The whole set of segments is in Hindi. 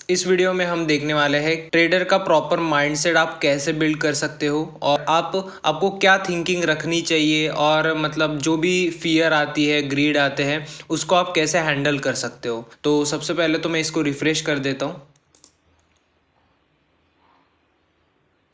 इस वीडियो में हम देखने वाले हैं ट्रेडर का प्रॉपर माइंडसेट आप कैसे बिल्ड कर सकते हो और आपको क्या थिंकिंग रखनी चाहिए और मतलब जो भी फियर आती है, ग्रीड आते हैं, उसको आप कैसे हैंडल कर सकते हो। तो सबसे पहले तो मैं इसको रिफ्रेश कर देता हूँ।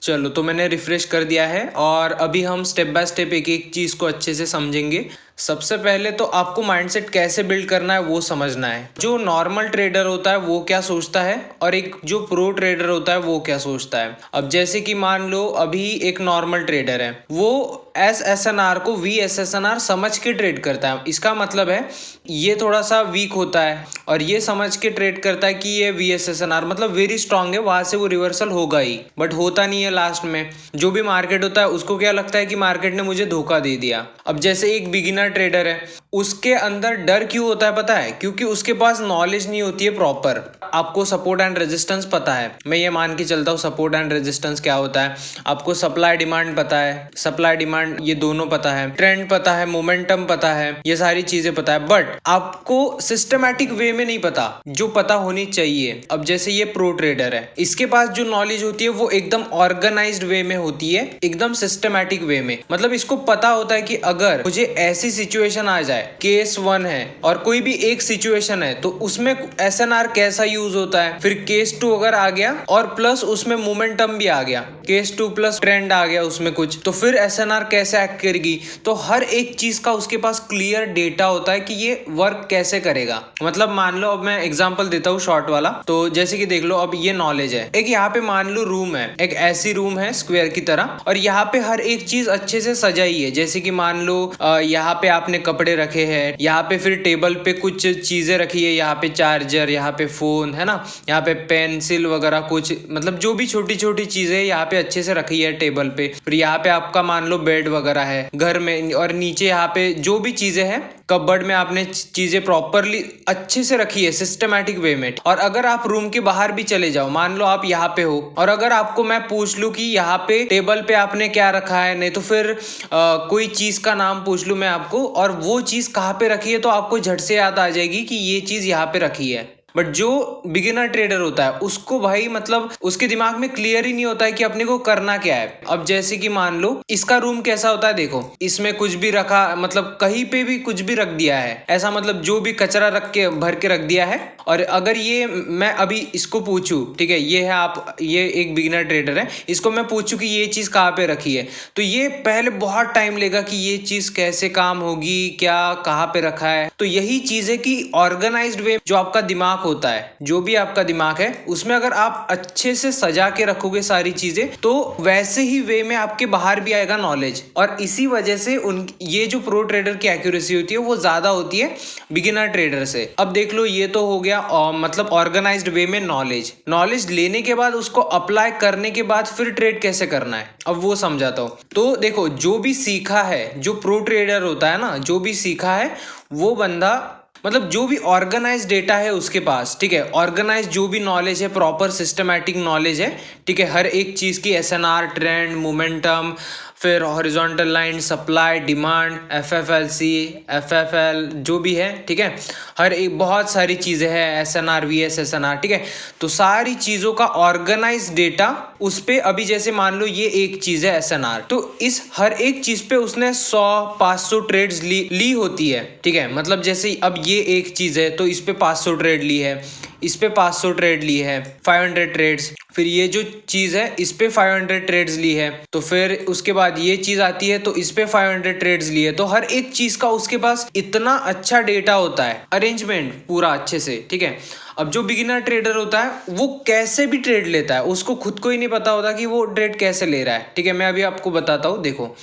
चलो, तो मैंने रिफ्रेश कर दिया है और अभी हम स्टेप बाय स्टेप एक एक चीज़ को अच्छे से समझेंगे। सबसे पहले तो आपको माइंडसेट कैसे बिल्ड करना है वो समझना है। जो नॉर्मल ट्रेडर होता है वो क्या सोचता है और एक जो प्रो ट्रेडर होता है वो क्या सोचता है। अब जैसे कि मान लो अभी एक नॉर्मल ट्रेडर है, वो SSNR को VSSNR समझ के ट्रेड करता है। इसका मतलब है ये थोड़ा सा वीक होता है और ये समझ के ट्रेड करता है कि ये VSSNR मतलब वेरी स्ट्रांग है, वहां से वो रिवर्सल होगा ही, बट होता नहीं है। लास्ट में जो भी मार्केट होता है उसको क्या लगता है कि मार्केट ने मुझे धोखा दे दिया। अब जैसे एक बिगिनर ट्रेडर है, उसके अंदर डर क्यों होता है पता है? क्योंकि उसके पास नॉलेज नहीं होती है प्रॉपर। आपको सपोर्ट एंड रेजिस्टेंस पता है, मैं ये मान के चलता हूँ सपोर्ट एंड रेजिस्टेंस क्या होता है। आपको सप्लाई डिमांड पता है, सप्लाई डिमांड ये दोनों पता है, ट्रेंड पता है, मोमेंटम पता है, ये सारी चीजें पता है, बट आपको सिस्टमैटिक वे में नहीं पता जो पता होनी चाहिए। अब जैसे ये प्रो ट्रेडर है, इसके पास जो नॉलेज होती है वो एकदम ऑर्गेनाइज्ड वे में होती है, एकदम सिस्टमैटिक वे में। मतलब इसको पता होता है कि अगर मुझे ऐसी सिचुएशन आ जाए, केस 1 है और कोई भी एक सिचुएशन है, तो उसमें SNR कैसा यूज होता है। फिर केस 2 अगर आ गया और प्लस उसमें मोमेंटम भी आ गया, केस 2 प्लस ट्रेंड आ गया उसमें कुछ, तो फिर SNR कैसे एक्ट करेगी। तो हर एक चीज का उसके पास क्लियर डेटा होता है कि ये वर्क कैसे करेगा। मतलब मान लो, अब मैं एग्जांपल देता हूँ शॉर्ट वाला। तो जैसे कि देख लो, अब ये नॉलेज है, एक यहाँ पे मान लो रूम है, एक ऐसी रूम है स्क्वायर की तरह, और यहाँ पे हर एक चीज अच्छे से सजाई है। जैसे कि मान लो यहाँ पे आपने कपड़े रखे हैं, यहाँ पे फिर टेबल पे कुछ चीजें रखी है, यहाँ पे चार्जर, यहाँ पे फोन है ना, यहाँ पे पेंसिल वगैरह कुछ, मतलब जो भी छोटी छोटी चीजें यहाँ पे अच्छे से रखी है टेबल पे। फिर यहाँ पे आपका मान लो बेड वगैरह है घर में, और नीचे यहाँ पे जो भी चीजें हैं कपबोर्ड में आपने चीजें प्रॉपरली अच्छे से रखी है सिस्टमैटिक वे में। और अगर आप रूम के बाहर भी चले जाओ, मान लो आप यहाँ पे हो और अगर आपको मैं पूछ लूं कि यहाँ पे टेबल पे आपने क्या रखा है, नहीं तो फिर कोई चीज का नाम पूछ लूं मैं आपको और वो चीज कहाँ पे रखी है, तो आपको झट से याद आ जाएगी कि ये चीज यहाँ पे रखी है। बट जो बिगिनर ट्रेडर होता है उसको भाई मतलब उसके दिमाग में क्लियर ही नहीं होता है कि अपने को करना क्या है। अब जैसे कि मान लो इसका रूम कैसा होता है, देखो इसमें कुछ भी रखा, मतलब कहीं पे भी कुछ भी रख दिया है, ऐसा मतलब जो भी कचरा रख के भर के रख दिया है। और अगर ये मैं अभी इसको पूछूं, ठीक है, ये है आप, ये एक बिगिनर ट्रेडर है, इसको मैं पूछूं कि ये चीज कहाँ पे रखी है, तो ये पहले बहुत टाइम लेगा कि ये चीज कैसे काम होगी, क्या कहाँ पे रखा है। तो यही चीज है कि ऑर्गेनाइज्ड वे जो आपका दिमाग होता है, जो भी आपका दिमाग है, उसमें अगर आप अच्छे से सजा के रखोगे सारी चीजें, तो वैसे ही वे में आपके बाहर भी आएगा नॉलेज। और इसी वजह से ये जो प्रो ट्रेडर की एक्यूरेसी होती है वो ज्यादा होती है बिगिनर ट्रेडर से। अब देख लो, ये तो हो गया मतलब ऑर्गेनाइज्ड वे में नॉलेज लेने के बाद उसको अप्लाई करने के बाद फिर ट्रेड कैसे करना है, अब वो समझाता हूँ। तो देखो, जो भी सीखा है, जो प्रो ट्रेडर होता है ना, जो भी सीखा है वो बंदा, मतलब जो भी ऑर्गेनाइज डेटा है उसके पास, ठीक है, ऑर्गेनाइज जो भी नॉलेज है, प्रॉपर सिस्टमैटिक नॉलेज है, ठीक है, हर एक चीज की SNR, ट्रेंड, मोमेंटम, फिर horizontal line, supply, demand, FFLC, FFL जो भी है, ठीक है, हर एक बहुत सारी चीजें हैं, SNR, VSSNR, ठीक है। तो सारी चीजों का ऑर्गेनाइज डेटा उस पे, अभी जैसे मान लो ये एक चीज है SNR, तो इस हर एक चीज पे उसने 100-500 ट्रेड्स ली होती है, ठीक है। मतलब जैसे अब ये एक चीज है तो इस पे 500 ट्रेड ली है, इस पे 500 ट्रेड ली है, 500 ट्रेड्स। फिर ये जो चीज है इस पे 500 ट्रेड्स ली है, तो फिर उसके बाद ये चीज आती है तो इस पे 500 ट्रेड्स ली है। तो हर एक चीज का उसके पास इतना अच्छा डेटा होता है, अरेंजमेंट पूरा अच्छे से, ठीक है। अब जो बिगिनर ट्रेडर होता है वो कैसे भी ट्रेड लेता है, उसको खुद को ही नहीं पता होता कि वो ट्रेड कैसे ले रहा है, ठीक है। मैं अभी आपको बताता हूँ, देखो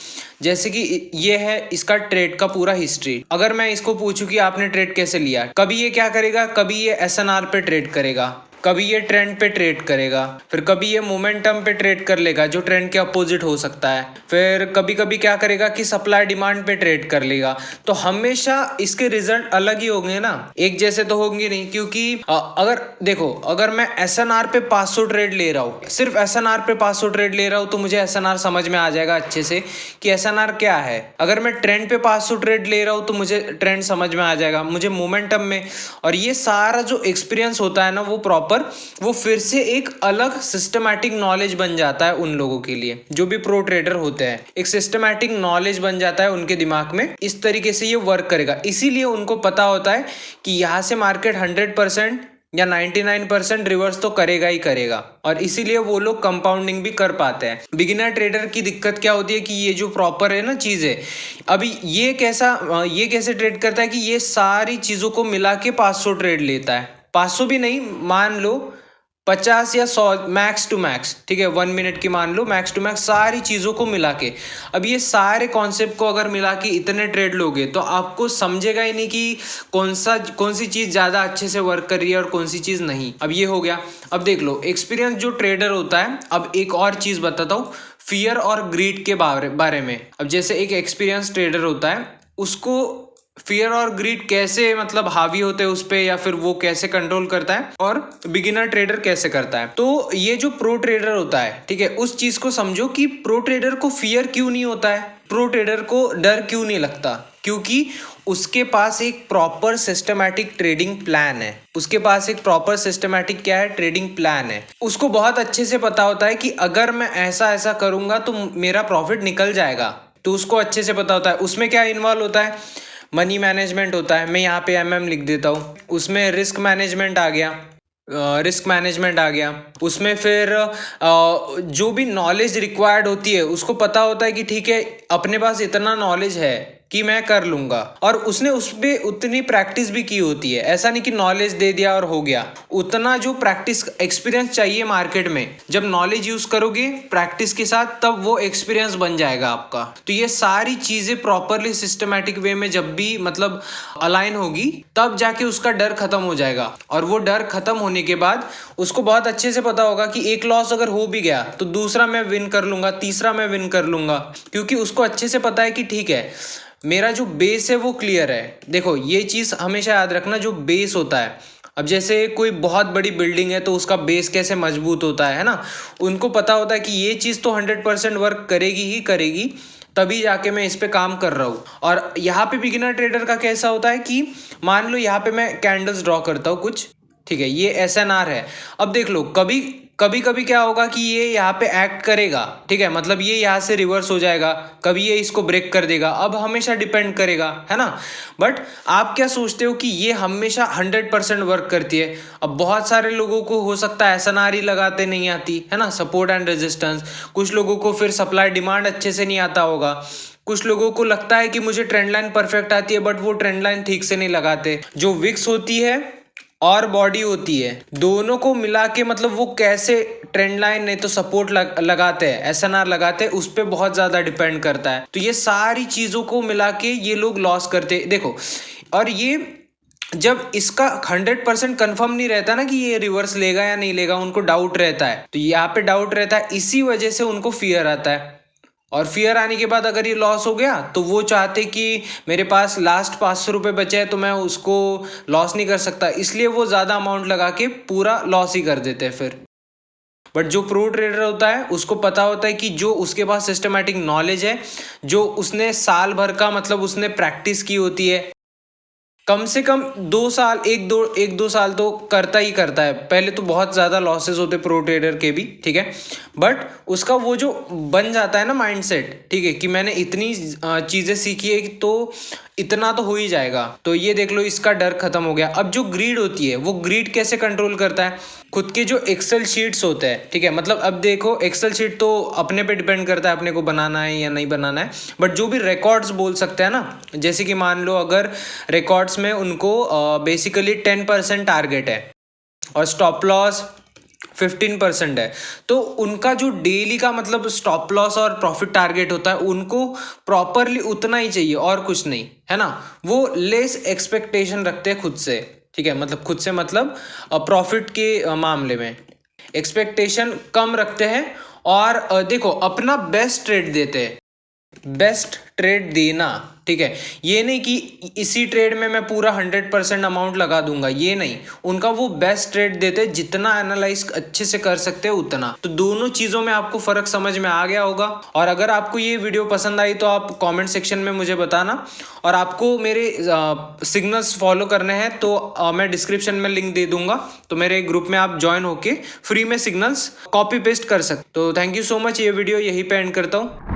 जैसे कि ये है इसका ट्रेड का पूरा हिस्ट्री। अगर मैं इसको पूछूं कि आपने ट्रेड कैसे लिया, कभी ये क्या करेगा, कभी ये SNR पे ट्रेड करेगा, कभी ये ट्रेंड पे ट्रेड करेगा, फिर कभी ये मोमेंटम पे ट्रेड कर लेगा जो ट्रेंड के अपोजिट हो सकता है, फिर कभी कभी क्या करेगा कि सप्लाई डिमांड पे ट्रेड कर लेगा। तो हमेशा इसके रिजल्ट अलग ही होंगे ना, एक जैसे तो होंगे नहीं। क्योंकि अगर देखो, अगर मैं SNR पे 500 ट्रेड ले रहा हूँ, सिर्फ SNR पे 500 ट्रेड ले रहा हूँ, तो मुझे SNR समझ में आ जाएगा अच्छे से कि SNR क्या है। अगर मैं ट्रेंड पे 500 ट्रेड ले रहा हूँ तो मुझे ट्रेंड समझ में आ जाएगा, मुझे मोमेंटम में, और ये सारा जो एक्सपीरियंस होता है ना वो प्रॉपर प्रॉपर, वो फिर से एक अलग सिस्टमैटिक नॉलेज बन जाता है उन लोगों के लिए। जो भी प्रो ट्रेडर होते हैं, एक सिस्टमैटिक नॉलेज बन जाता है उनके दिमाग में, इस तरीके से ये वर्क करेगा। इसीलिए उनको पता होता है कि यहाँ से मार्केट 100% या 99% रिवर्स तो करेगा ही करेगा, और इसीलिए वो लोग कंपाउंडिंग भी कर पाते हैं। बिगिनर ट्रेडर की दिक्कत क्या होती है कि ये जो प्रॉपर है ना चीज़ें, अभी ये कैसे ट्रेड करता है कि ये सारी चीज़ों को मिला के 500 ट्रेड लेता है। 500 भी नहीं, मान लो 50 या 100 मैक्स टू मैक्स, ठीक है, 1 मिनट की मान लो मैक्स टू मैक्स, सारी चीज़ों को मिला के। अब ये सारे कॉन्सेप्ट को अगर मिला के इतने ट्रेड लोगे तो आपको समझेगा ही नहीं कि कौन सी चीज़ ज़्यादा अच्छे से वर्क कर रही है और कौन सी चीज़ नहीं। अब ये हो गया। अब देख लो एक्सपीरियंस जो ट्रेडर होता है। अब एक और चीज़ बताता हूँ, फियर और ग्रीड के बारे में। अब जैसे एक एक्सपीरियंस ट्रेडर होता है, उसको फियर और ग्रीड कैसे मतलब हावी होते हैं उस पे, या फिर वो कैसे कंट्रोल करता है, और बिगिनर ट्रेडर कैसे करता है। तो ये जो प्रो ट्रेडर होता है, ठीक है, उस चीज को समझो कि प्रो ट्रेडर को फियर क्यों नहीं होता है, प्रो ट्रेडर को डर क्यों नहीं लगता, क्योंकि उसके पास एक प्रॉपर सिस्टमैटिक ट्रेडिंग प्लान है। उसके पास एक प्रॉपर सिस्टमैटिक क्या है, ट्रेडिंग प्लान है। उसको बहुत अच्छे से पता होता है कि अगर मैं ऐसा ऐसा करूंगा तो मेरा प्रॉफिट निकल जाएगा। तो उसको अच्छे से पता होता है उसमें क्या इन्वॉल्व होता है, मनी मैनेजमेंट होता है। मैं यहाँ पे MM लिख देता हूँ। उसमें रिस्क मैनेजमेंट आ गया, उसमें फिर जो भी नॉलेज रिक्वायर्ड होती है उसको पता होता है कि ठीक है अपने पास इतना नॉलेज है कि मैं कर लूंगा, और उसने उस पर उतनी प्रैक्टिस भी की होती है। ऐसा नहीं कि नॉलेज दे दिया और हो गया, उतना जो प्रैक्टिस एक्सपीरियंस चाहिए मार्केट में। जब नॉलेज यूज करोगे प्रैक्टिस के साथ, तब वो एक्सपीरियंस बन जाएगा आपका। तो ये सारी चीजें प्रॉपरली सिस्टमैटिक वे में जब भी मतलब अलाइन होगी, तब जाके उसका डर खत्म हो जाएगा। और वो डर खत्म होने के बाद उसको बहुत अच्छे से पता होगा कि एक लॉस अगर हो भी गया तो दूसरा मैं विन कर लूंगा, तीसरा मैं विन कर लूंगा, क्योंकि उसको अच्छे से पता है कि ठीक है मेरा जो बेस है वो क्लियर है। देखो ये चीज़ हमेशा याद रखना, जो बेस होता है, अब जैसे कोई बहुत बड़ी बिल्डिंग है तो उसका बेस कैसे मजबूत होता है ना, उनको पता होता है कि ये चीज़ तो 100% वर्क करेगी ही करेगी, तभी जाके मैं इस पे काम कर रहा हूँ। और यहाँ पे बिगिनर ट्रेडर का कैसा होता है कि मान लो यहाँ पे मैं कैंडल्स ड्रॉ करता हूँ कुछ, ठीक है, ये SNR है। अब देख लो कभी कभी क्या होगा कि ये यहाँ पे एक्ट करेगा, ठीक है, मतलब ये यहाँ से रिवर्स हो जाएगा, कभी ये इसको ब्रेक कर देगा। अब हमेशा डिपेंड करेगा, है ना। बट आप क्या सोचते हो कि ये हमेशा 100% वर्क करती है। अब बहुत सारे लोगों को हो सकता है SNR ही लगाते नहीं आती है ना, सपोर्ट एंड रेजिस्टेंस। कुछ लोगों को फिर सप्लाई डिमांड अच्छे से नहीं आता होगा। कुछ लोगों को लगता है कि मुझे ट्रेंड लाइन परफेक्ट आती है, बट वो ट्रेंड लाइन ठीक से नहीं लगाते। जो विक्स होती है और बॉडी होती है, दोनों को मिला के मतलब वो कैसे ट्रेंड लाइन नहीं तो सपोर्ट लगाते हैं, SNR लगाते हैं, उस पर बहुत ज़्यादा डिपेंड करता है। तो ये सारी चीज़ों को मिला के ये लोग लॉस करते हैं। देखो, और ये जब इसका 100% कंफर्म नहीं रहता ना कि ये रिवर्स लेगा या नहीं लेगा, उनको डाउट रहता है। तो यहाँ पे डाउट रहता है, इसी वजह से उनको फियर आता है। और फियर आने के बाद अगर ये लॉस हो गया तो वो चाहते कि मेरे पास लास्ट 500 रुपये बचे हैं तो मैं उसको लॉस नहीं कर सकता, इसलिए वो ज़्यादा अमाउंट लगा के पूरा लॉस ही कर देते हैं फिर। बट जो प्रो ट्रेडर होता है उसको पता होता है कि जो उसके पास सिस्टमैटिक नॉलेज है, जो उसने साल भर का मतलब उसने प्रैक्टिस की होती है, कम से कम 2 साल, एक दो साल तो करता ही करता है। पहले तो बहुत ज़्यादा लॉसेस होते प्रो ट्रेडर के भी, ठीक है, बट उसका वो जो बन जाता है ना माइंडसेट, ठीक है, कि मैंने इतनी चीज़ें सीखी है तो इतना तो हो ही जाएगा। तो ये देख लो इसका डर खत्म हो गया। अब जो ग्रीड होती है, वो ग्रीड कैसे कंट्रोल करता है, खुद के जो एक्सेल शीट्स होते हैं, ठीक है, मतलब अब देखो एक्सेल शीट तो अपने पे डिपेंड करता है अपने को बनाना है या नहीं बनाना है, बट जो भी रिकॉर्ड्स बोल सकते हैं ना, जैसे कि मान लो अगर रिकॉर्ड्स में उनको बेसिकली 10% टारगेट है और स्टॉप लॉस 15% है, तो उनका जो डेली का मतलब स्टॉप लॉस और प्रॉफिट टारगेट होता है उनको प्रॉपरली उतना ही चाहिए और कुछ नहीं, है ना। वो लेस एक्सपेक्टेशन रखते हैं खुद से, ठीक है, मतलब खुद से मतलब प्रॉफिट के मामले में एक्सपेक्टेशन कम रखते हैं, और देखो अपना बेस्ट ट्रेड देते हैं। बेस्ट ट्रेड देना, ठीक है। ये नहीं कि इसी ट्रेड में मैं पूरा 100% अमाउंट लगा दूंगा, ये नहीं। उनका वो बेस्ट ट्रेड देते हैं, जितना एनालाइज अच्छे से कर सकते हैं उतना। तो दोनों चीज़ों में आपको फ़र्क समझ में आ गया होगा। और अगर आपको ये वीडियो पसंद आई तो आप कमेंट सेक्शन में मुझे बताना। और आपको मेरे सिग्नल्स फॉलो करने हैं तो मैं डिस्क्रिप्शन में लिंक दे दूंगा, तो मेरे ग्रुप में आप ज्वाइन होके फ्री में सिग्नल्स कॉपी पेस्ट कर सकते। तो थैंक यू सो मच, ये वीडियो यहीं पे एंड करता हूँ।